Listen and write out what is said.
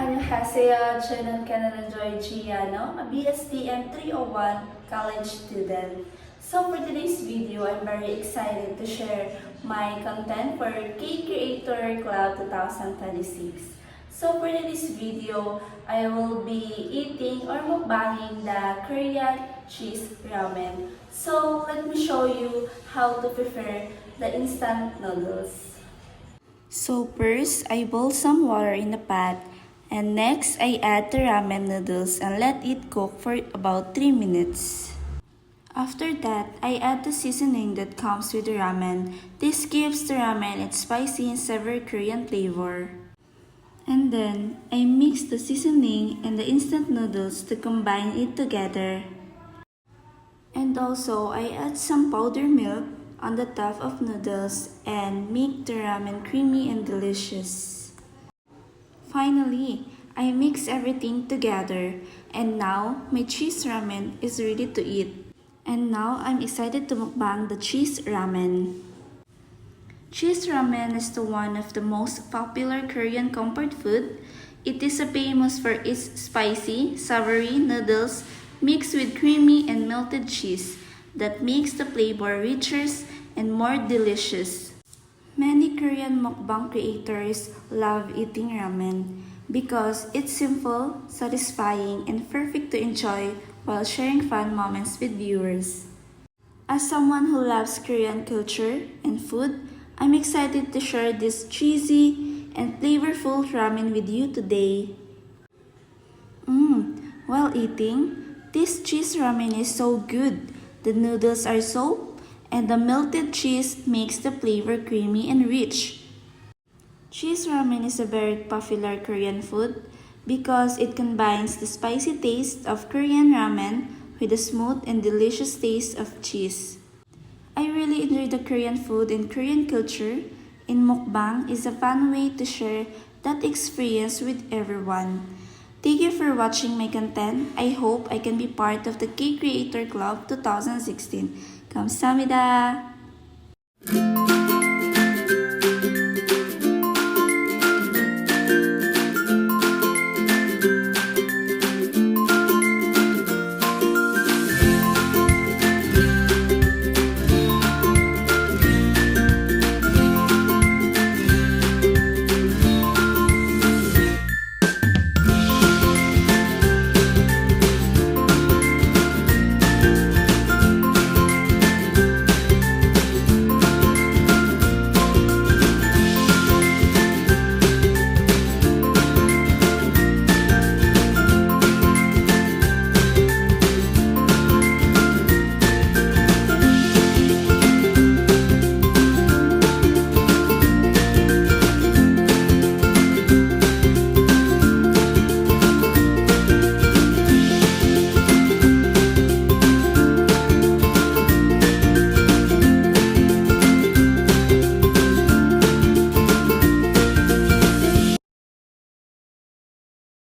안녕하세요. 저는 Kanalan Joy Giano, a BSTM 301 college student. So for today's video, I'm very excited to share my content for Cake Creator Club 2026. So for today's video, I will be eating or mukbanging the Korean cheese ramen. So let me show you how to prepare the instant noodles. So first, I boil some water in a pot, and next I add the ramen noodles and let it cook for about 3 minutes. After that, I add the seasoning that comes with the ramen. This gives the ramen its spicy and savory Korean flavor. And then, I mix the seasoning and the instant noodles to combine it together. And also, I add some powdered milk on the top of noodles and make the ramen creamy and delicious. Finally, I mix everything together, and now my cheese ramen is ready to eat. And now I'm excited to mukbang the cheese ramen. Cheese ramen is one of the most popular Korean comfort food. It is famous for its spicy, savory noodles mixed with creamy and melted cheese that makes the flavor richer and more delicious. Many Korean mukbang creators love eating ramen because it's simple, satisfying, and perfect to enjoy while sharing fun moments with viewers. As someone who loves Korean culture and food, I'm excited to share this cheesy and flavorful ramen with you today. While eating, this cheese ramen is so good. The noodles are soft, and the melted cheese makes the flavor creamy and rich. Cheese ramen is a very popular Korean food because it combines the spicy taste of Korean ramen with the smooth and delicious taste of cheese. I really enjoy the Korean food and Korean culture, and mukbang is a fun way to share that experience with everyone. Thank you for watching my content. I hope I can be part of the Cake Creator Club 2016. 감사합니다.